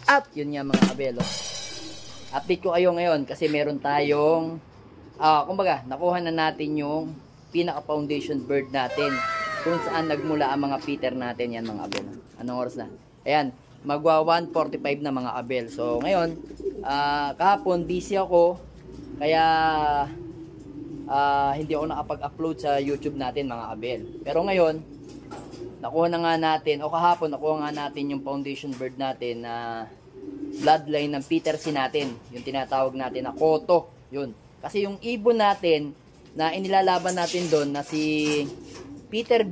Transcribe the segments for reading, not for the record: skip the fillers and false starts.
At yun nga mga kabel, oh. Update ko kayo ngayon kasi meron tayong kumbaga, nakuha na natin yung pinaka foundation bird natin kung saan nagmula ang mga feeder natin. Yan mga kabel. Anong oras na? Ayan, magwa 1:45 na mga kabel. So ngayon, kahapon busy ako kaya hindi ako nakapag-upload sa YouTube natin mga kabel. Pero ngayon, nakuha na nga natin, o kahapon nakuha nga natin yung foundation bird natin na bloodline ng Peter C natin, yung tinatawag natin na Koto, yun. Kasi yung ibon natin na inilalaban natin doon na si Peter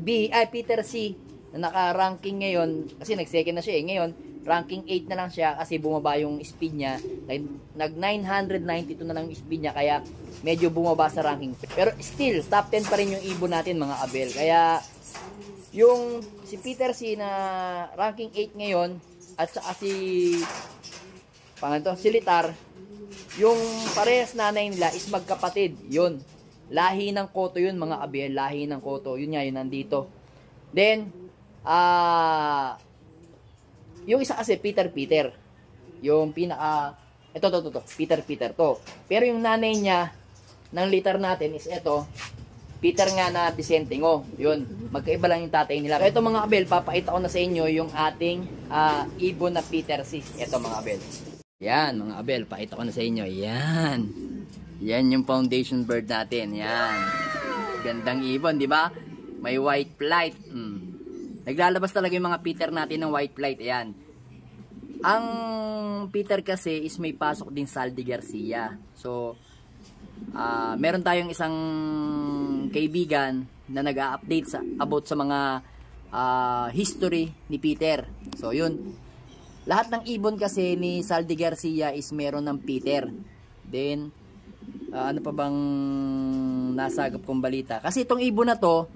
C na naka-ranking ngayon, kasi nag-second na siya ngayon, ranking 8 na lang siya kasi bumaba yung speed niya, nag 992 na lang yung speed niya, kaya medyo bumaba sa ranking. Pero still, top 10 pa rin yung ibon natin mga kabel. Kaya yung si Peter C na ranking 8 ngayon, at saka si Litar, yung parehas nanay nila is magkapatid. Yun, lahi ng Koto yun mga kabel, lahi ng Koto. Yun nga, yun nandito. Then yung isa kasi Peter, yung pinaka ito Peter to. Pero yung nanay niya ng Litar natin is ito, Peter nga na Vicentingo. Yun, magkaiba lang yung tatay nila. So ito mga kabel, papakita ko na sa inyo yung ating ibon na Peter C. Ito mga kabel. Yan mga kabel, pakita ko na sa inyo. Yan. Yan yung foundation bird natin. Yan. Gandang ibon, di ba? May white flight. Naglalabas talaga yung mga Peter natin ng white flight. Ayan. Ang Peter kasi is may pasok din Saldi Garcia. So, meron tayong isang kaibigan na nag-a-update about sa mga history ni Peter. So, yun. Lahat ng ibon kasi ni Saldi Garcia is meron ng Peter. Then, ano pa bang nasagap kong balita? Kasi itong ibon na to,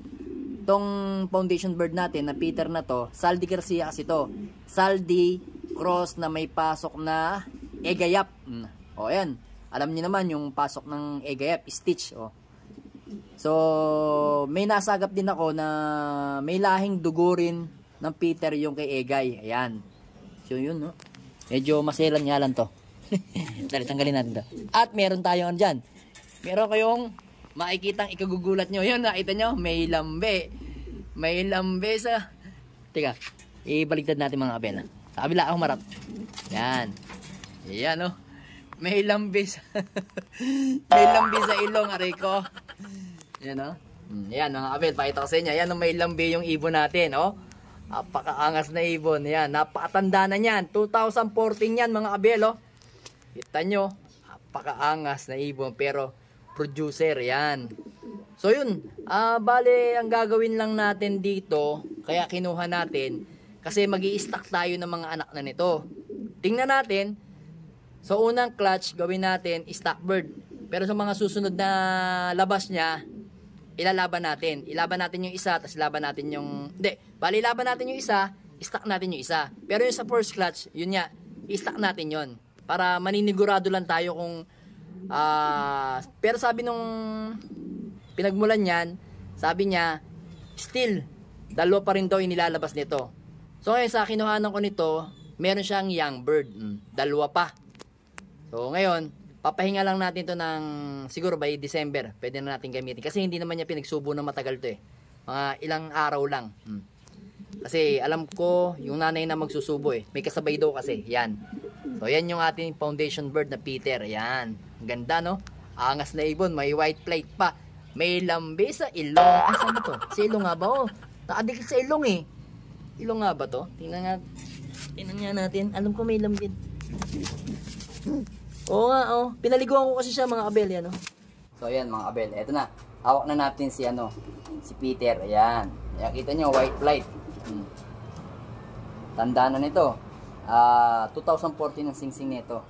itong foundation bird natin na Peter na to, Saldi Garcia kasi to. Saldi cross na may pasok na egayap. O yan, alam niyo naman yung pasok ng egayap, stitch. O. So, may nasagap din ako na may lahing dugo rin ng Peter yung kay Egay. Ayan. So yun, no? Medyo maselan nga lang to. Dali, tanggalin natin to. At meron tayong dyan. Meron kayong makikitang ikagugulat nyo. Yun, nakita nyo? May lambe. May lambe sa... Teka, ibaliktad natin mga kabel. Sa kabila ako marap. Yan. Yan, no? May lambe sa... may lambe sa ilong, aray ko. Yan, no? Yan, mga kabel. Pakita ko sa inyo. Yan, no? May lambe yung ibon natin, no? Napakaangas na ibon. Yan, napakatanda na yan. 2014 yan mga kabel, oh. Kita nyo, napakaangas na ibon pero producer yan. So yun, bale ang gagawin lang natin dito, kaya kinuha natin kasi magi-stack tayo ng mga anak na nito. Tingnan natin. So unang clutch gawin natin stack bird. Pero sa mga susunod na labas niya, ilalaban natin. Ilaban natin yung isa, tapos ilaban natin yung... Hindi, bali ilaban natin yung isa, stack natin yung isa. Pero yung sa first clutch, yun nga, i-stack natin yon para maninigurado lang tayo kung... pero sabi nung pinagmulan niyan, sabi niya, still, dalawa pa rin daw yung nilalabas nito. So ngayon sa kinuhanan ko nito, meron siyang young bird. Dalawa pa. So ngayon, papahinga lang natin to ng siguro by December. Pwede na natin gamitin. Kasi hindi naman niya pinagsubo na matagal to eh. Mga ilang araw lang. Kasi alam ko yung nanay na magsusubo eh. May kasabay daw kasi. Yan. So yan yung ating foundation bird na Peter. Yan. Ganda no? Angas na ibon. May white plate pa. May lambe sa ilong. Ah, saan to? Sa ilong nga ba? Oh, nakadikit sa ilong eh. Ilong nga ba to? Tingnan nga natin. Alam ko may lambe. Oo nga, oh. Pinaliguan ko kasi siya mga kabel, yan, oh. So, ayan mga kabel. Eto na. Hawak na natin si, si Peter. Ayan. Ayan, kita nyo, white light. Tanda na nito. 2014 ang singsing nito.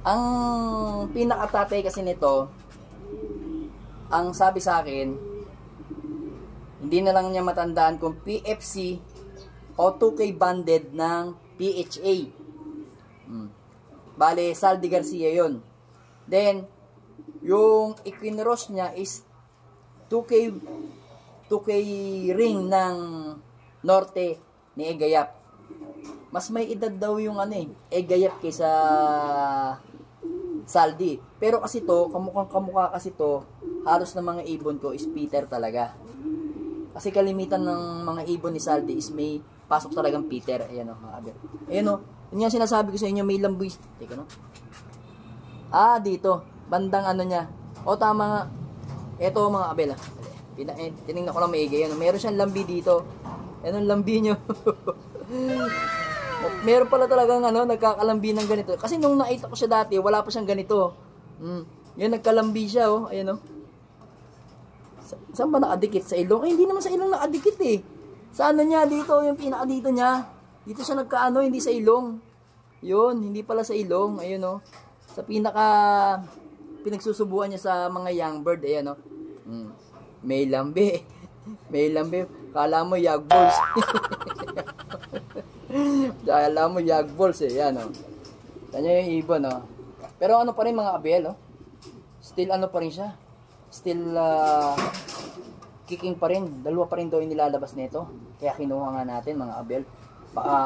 Ang pinakatatay kasi nito, ang sabi sa akin, hindi na lang niya matandaan kung PFC o 2K banded ng PHA. Bale, Saldi Garcia yun. Then, yung Equinros niya is 2K ring ng Norte ni Egayap. mas may edad daw yung ano gayat kaysa Saldi. Pero kasi to, kamukha kasi to, halos na mga ibon ko is Peter talaga. Kasi kalimitan ng mga ibon ni Saldi is may pasok talagang Peter. Ayan o, mga abel. Ayan o, yun yung sinasabi ko sa inyo, may lamboy. Teka no? Dito. Bandang ano niya. O, tama nga. Eto mga abel. Tinignan ko lang maigi. Ayan, meron siyang lambi dito. Ayan ang lambi nyo. Meron pala talagang nagkakalambi ng ganito. Kasi nung nakita ko siya dati, wala pa siyang ganito. Yan, nagkalambi siya, oh. Ayan, oh. Saan ba nakadikit? Sa ilong? Hindi naman sa ilong nakadikit, eh. Sa ano niya, dito, yung pinaka dito niya. Dito siya nagkaano, hindi sa ilong. Yun, hindi pala sa ilong. Ayun, oh. Sa pinaka, pinagsusubuan niya sa mga young bird. Ayan, oh. May lambi. May lambi. Kala mo, yag balls. Kala mo yag balls yan Kanya yung ibon Pero ano pa rin mga abel still ano pa rin siya. Still kicking pa rin. Dalawa pa rin daw yung nilalabas nito. Kaya kinuha nga natin mga abel. Baka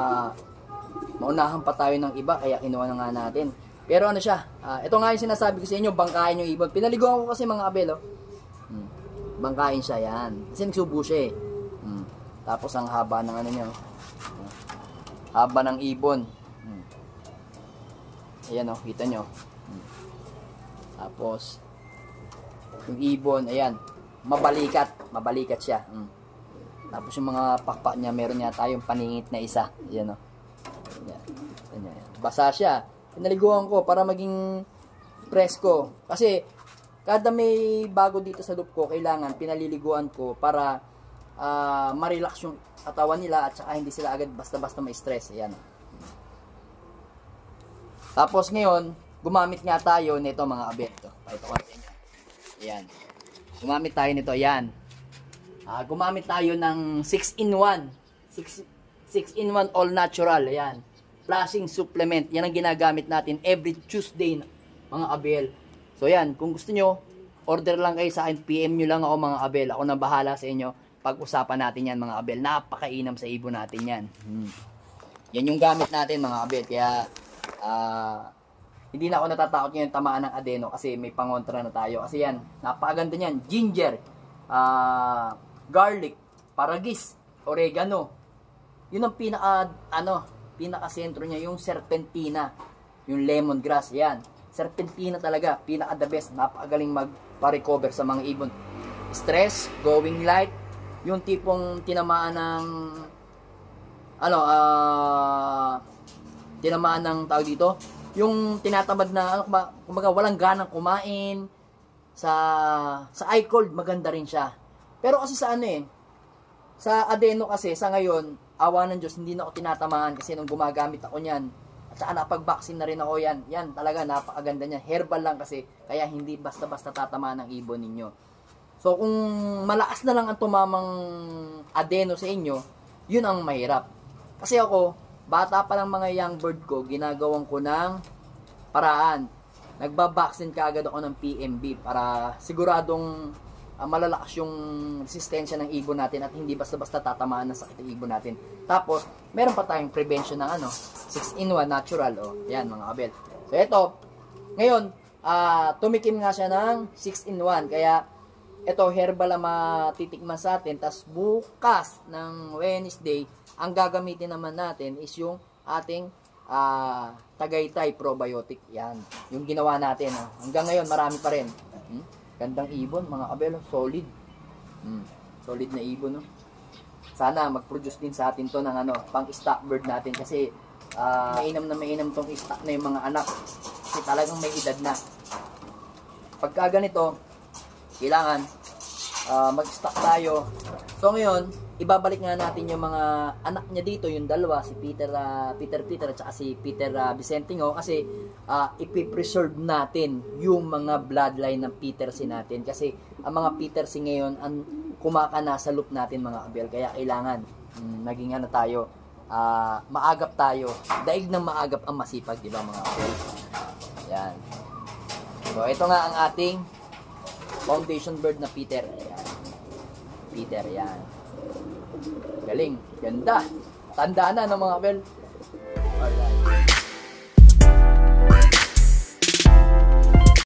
maunahan pa tayo ng iba kaya kinuha na nga natin. Pero ano siya, ito nga yung sinasabi ko sa inyo, bangkain yung ibon. Pinaliguan ko kasi mga abel bangkain siya yan. Kasi nagsubo siya Tapos ang haba ng ano niya haba ng ibon. Ayan kita nyo. Tapos yung ibon, ayan, mabalikat siya. Tapos yung mga pakpak niya, meron niya tayong paningit na isa. Ayan Ayan. Basa siya. Pinaliguan ko para maging presko. Kasi kada may bago dito sa loop ko, kailangan pinaliliguan ko para ma-relax yung katawan nila at saka hindi sila agad basta-basta may stress. Ayan. Tapos ngayon, gumamit nga tayo nito mga abet. Ito ko natin. Ayan. Gumamit tayo nito. Ayan. Gumamit tayo ng 6-in-1. 6-in-1 all natural. Ayan. Flashing supplement. Yan ang ginagamit natin every Tuesday mga abel. So ayan, kung gusto nyo, order lang kayo sa akin. PM nyo lang ako mga abel. Ako na bahala sa inyo. Pag-usapan natin yan mga abel. Napakainam sa ibon natin yan. Yan yung gamit natin mga abel. Kaya hindi na ako natatakot ngayon tamaan ng adeno kasi may pangontra na tayo. Kasi yan, napakaganda niyan. Ginger, garlic, paragis, oregano. Yun ang pinaka sentro niya, yung serpentina, yung lemongrass. Yan, serpentina talaga, pinaka the best. Napakagaling magpa-recover sa mga ibon. Stress, going light, yung tipong tinamaan ng tinamaan ng tawag dito, yung tinatamad na kumbaga walang ganang kumain sa eye cold, maganda rin siya. Pero kasi sa sa adeno kasi sa ngayon, awa ng Diyos, hindi na ako tinatamaan kasi nung gumagamit ako niyan at saka napag-vaccine na rin ako yan talaga napakaganda niya. Herbal lang kasi, kaya hindi basta-basta tatamaan ng ibon ninyo. So, kung malakas na lang ang tumamang adeno sa inyo, yun ang mahirap. Kasi ako, bata pa lang mga young bird ko, ginagawan ko ng paraan. Nagbabaksin kaagad ako ng PMB para siguradong malalakas yung resistensya ng ibon natin at hindi basta-basta tatamaan ng sakit ng ibon natin. Tapos, meron pa tayong prevention ng 6-in-1 natural. Yan mga kabel. So, ito, ngayon, tumikim nga siya ng 6-in-1. Kaya, ito, herbal ang matitikman sa atin. Tapos bukas ng Wednesday, ang gagamitin naman natin is yung ating Tagaytay probiotic. Yan. Yung ginawa natin. Hanggang ngayon, marami pa rin. Gandang ibon, mga kabelo. Solid. Solid na ibon. Sana mag-produce din sa atin to ng pang-stock bird natin. Kasi mainam na mainam tong stock na yung mga anak. Kasi talagang may edad na. Pagka ganito, kailangan mag-stock tayo. So ngayon, ibabalik nga natin yung mga anak niya dito, yung dalawa, si Peter at saka si Peter Vicentingo, kasi ipipreserve natin yung mga bloodline ng Petersi natin. Kasi ang mga Petersi ngayon, ang kumakana sa loop natin mga abel. Kaya kailangan naging tayo, maagap tayo. Daig ng maagap ang masipag, di ba mga abel? Yan. So ito nga ang ating foundation bird na Peter. Ayan. Peter, yan. Galing. Ganda. Tandaan na ng mga kabel. Alright.